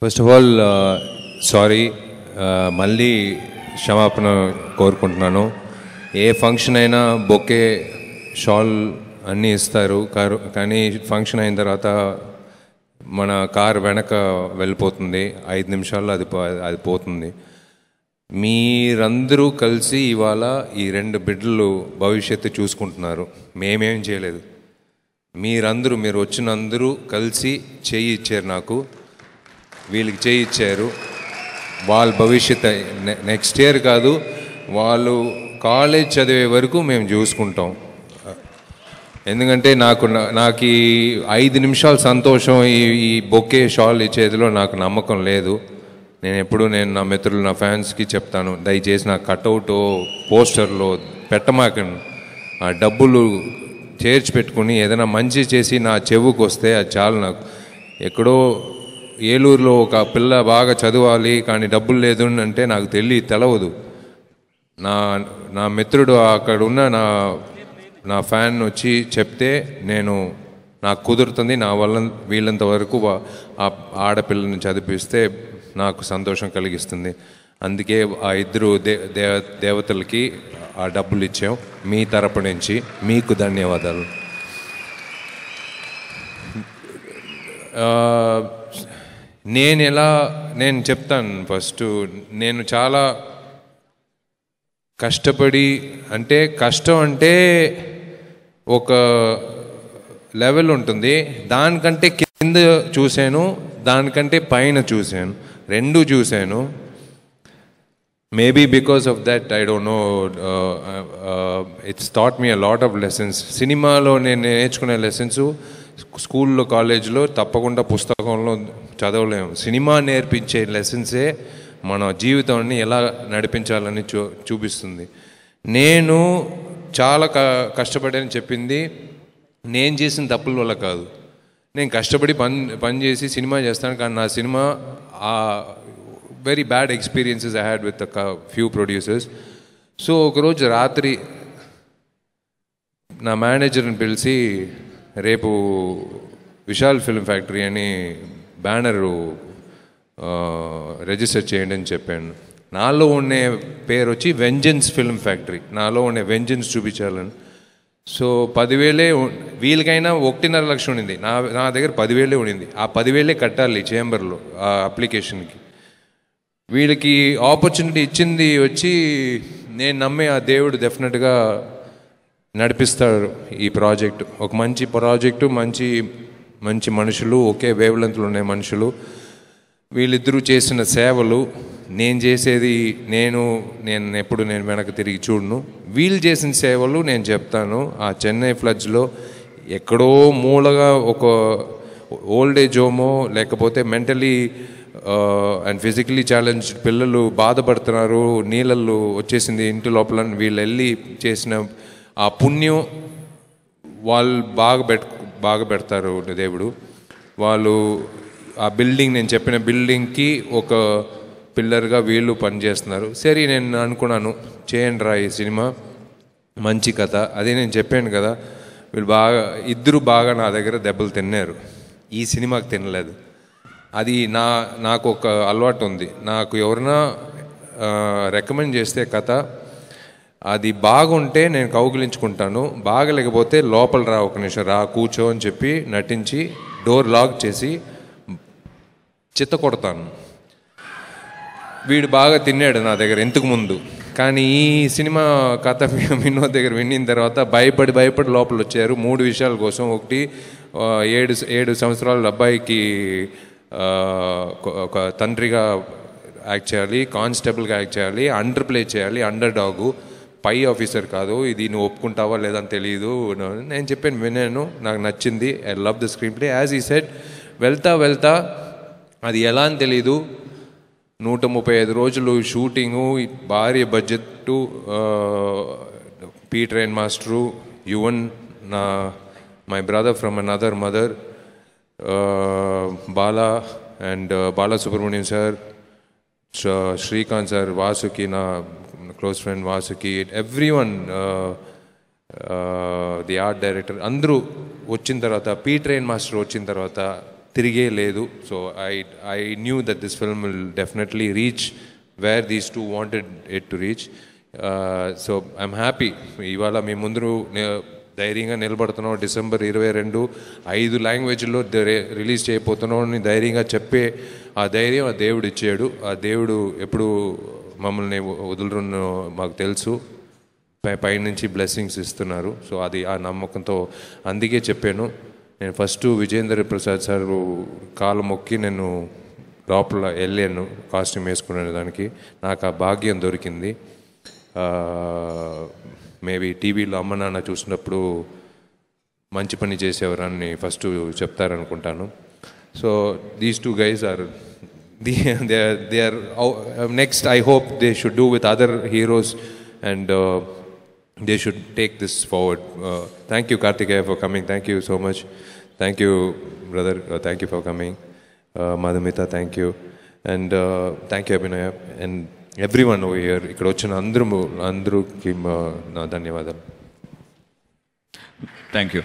First of all sorry, మళ్ళీ క్షమాపణ కోరుకుంటున్నాను. ఏ ఫంక్షన్ అయినా బొకే, షాల్ అన్నీ ఇస్తారు, కానీ ఫంక్షన్ అయిన తర్వాత మన కార్ వెనక వెళ్ళిపోతుంది, 5 నిమిషాల్లో అది పోతుంది. మీరందరూ కలిసి ఇవాళ ఈ 2 బిడ్డలు భవిష్యత్తు చూసుకుంటున్నారు. మేమేం చేయలేదు. మీరు వచ్చిన అందరూ కలిసి చేయి ఇచ్చారు. నాకు వీళ్ళకి చేయి ఇచ్చారు. వాళ్ళ భవిష్యత్తు నెక్స్ట్ ఇయర్ కాదు, వాళ్ళు కాలేజ్ చదివే వరకు మేము చూసుకుంటాం. ఎందుకంటే నాకు ఈ 5 నిమిషాల సంతోషం ఈ బొకే షాల్ ఇచ్చేదిలో నాకు నమ్మకం లేదు. నేను నా మిత్రులు, నా ఫ్యాన్స్కి చెప్తాను, దయచేసి నా కట్అవుట్ పోస్టర్లో పెట్టమాకండి. ఆ డబ్బులు చేర్చి పెట్టుకుని ఏదైనా మంచి చేసి నా చెవుకు వస్తే అది చాలు. నాకు ఎక్కడో ఏలూరులో ఒక పిల్ల బాగా చదవాలి కానీ డబ్బులు లేదు అంటే నాకు తెలవదు. నా మిత్రుడు అక్కడ ఉన్న నా ఫ్యాన్ వచ్చి చెప్తే నాకు కుదురుతుంది. నా వల్ల వీళ్ళంత వరకు ఆ ఆడపిల్లని చదివిస్తే నాకు సంతోషం కలిగిస్తుంది. అందుకే ఆ 2 దేవతలకి ఆ డబ్బులు ఇచ్చాం. మీ తరపు నుంచి మీకు ధన్యవాదాలు. నేను చెప్తాను ఫస్ట్, నేను చాలా కష్టపడి, కష్టం అంటే ఒక లెవెల్ ఉంటుంది, దానికంటే కింద చూశాను, దానికంటే పైన చూశాను, 2 చూశాను. Maybe because of that I don't know, it's taught me a lot of lessons. సినిమాలో నేను నేర్చుకునే లెసన్స్ స్కూల్లో, కాలేజ్లో తప్పకుండా పుస్తకంలో చదవలేము. సినిమా నేర్పించే లెసన్సే మన జీవితాన్ని ఎలా నడిపించాలని చూపిస్తుంది. నేను చాలా కష్టపడని చెప్పింది నేను చేసిన తప్పుల వల్ల కాదు. నేను కష్టపడి పని చేసి సినిమా చేస్తాను, కానీ నా cinema very bad experiences I had with few producers. So ఒకరోజు రాత్రి నా మేనేజర్ని పిలిచి, రేపు విశాల్ ఫిల్మ్ ఫ్యాక్టరీ అని బ్యానరు రిజిస్టర్ చేయండి అని చెప్పాను. నాలో ఉండే పేరు వచ్చి వెంజన్స్ ఫిల్మ్ ఫ్యాక్టరీ, నాలో ఉండే వెంజన్స్ చూపించాలని. సో 10,000 వీళ్ళకైనా 1.5 లక్షలు ఉండింది, నా దగ్గర 10,000 ఉండింది. ఆ 10,000 కట్టాలి చేంబర్లో ఆ అప్లికేషన్కి. వీళ్ళకి ఆపర్చునిటీ ఇచ్చింది వచ్చి, నేను నమ్మే ఆ దేవుడు డెఫినెట్గా నడిపిస్తాడు ఈ ప్రాజెక్టు. ఒక మంచి ప్రాజెక్టు, మంచి మనుషులు, ఒకే వేవ్ లెంత్లో ఉండే మనుషులు. వీళ్ళిద్దరూ చేసిన సేవలు, నేను చేసేది నేను ఎప్పుడు వెనక్కి తిరిగి చూడను. వీళ్ళు చేసిన సేవలు నేను చెప్తాను. ఆ చెన్నై ఫ్లడ్స్లో ఎక్కడో మూలగా ఒక ఓల్డ్ ఏజ్ హోమో, లేకపోతే మెంటలీ అండ్ ఫిజికలీ ఛాలెంజ్డ్ పిల్లలు బాధపడుతున్నారు, నీళ్ళల్లో వచ్చేసింది ఇంటి లోపల, వీళ్ళు వెళ్ళి చేసిన ఆ పుణ్యం వాళ్ళు బాగా పెడతారు దేవుడు. వాళ్ళు ఆ బిల్డింగ్, నేను చెప్పిన బిల్డింగ్కి ఒక పిల్లర్గా వీళ్ళు పనిచేస్తున్నారు. సరే, నేను అనుకున్నాను చేయండి రా ఈ సినిమా, మంచి కథ. అదే నేను చెప్పాను కదా, వీళ్ళు ఇద్దరు బాగా నా దగ్గర దెబ్బలు తిన్నారు. ఈ సినిమాకి తినలేదు. అది నాకు ఒక అలవాటు ఉంది. నాకు ఎవరైనా రికమెండ్ చేస్తే కథ, అది బాగుంటే నేను కౌగిలించుకుంటాను, బాగలేకపోతే లోపల రా, ఒక నిమిషం రా, కూర్చో అని చెప్పి నటించి డోర్ లాక్ చేసి చిత్త కొడతాను. వీడు బాగా తిన్నాడు నా దగ్గర ఇంతకు ముందు, కానీ ఈ సినిమా కథ వినోద్ దగ్గర విన్న తర్వాత భయపడి లోపల వచ్చారు 3 విషయాల కోసం. ఒకటి, 7 సంవత్సరాల అబ్బాయికి ఒక తండ్రిగా యాక్ట్ చేయాలి, కానిస్టేబుల్గా యాక్ట్ చేయాలి, అండర్ ప్లే చేయాలి, అండర్ డాగు, పై ఆఫీసర్ కాదు. ఇది నువ్వు ఒప్పుకుంటావా లేదని తెలియదు. నేను చెప్పాను, విన్నాను, నాకు నచ్చింది, I love the screenplay. As he said, వెళ్తా అది ఎలా అని తెలీదు, 135 రోజులు షూటింగు, భారీ బడ్జెట్టు, పీ train master, Yuvan, my brother from another mother, Bala and Bala Subrahmanyam sir, Srikanth sir, Vasuki, నా close friend Vasuki, everyone, the art director, అందరూ వచ్చిన తర్వాత, పీ ట్రైన్ మాస్టర్ వచ్చిన తర్వాత తిరిగే లేదు. So I knew that this film will definitely reach where these two wanted it to reach. So I'm happy ఇవాళ మీ ముందు ధైర్యంగా నిలబడుతున్నాం. December 22 5 లాంగ్వేజ్లో రిలీజ్ చేయబోతున్నాం అని ధైర్యంగా చెప్పే ఆ ధైర్యం ఆ దేవుడు ఇచ్చాడు. ఆ దేవుడు ఎప్పుడు మమ్మల్ని వదులున్న మాకు తెలుసు. పైనుంచి బ్లెస్సింగ్స్ ఇస్తున్నారు. సో అది ఆ నమ్మకంతో అందుకే చెప్పాను. నేను ఫస్ట్ విజేంద్ర ప్రసాద్ సార్ కాలు మొక్కి నేను లోపల వెళ్ళాను కాస్ట్యూమ్ వేసుకునే దానికి. నాకు ఆ భాగ్యం దొరికింది. మేబీ టీవీలో అమ్మ నాన్న చూసినప్పుడు మంచి పని చేసేవారని ఫస్ట్ చెప్తారనుకుంటాను. So these two guys are they are next. I hope they should do with other heroes and they should take this forward. Thank you Kartikeya for coming. Thank you so much. Thank you brother. Thank you for coming. Madhumita, thank you. And thank you Abhinaya and everyone over here. ఇక్కడ వచ్చిన అందరూకి నా ధన్యవాదాలు. Thank you.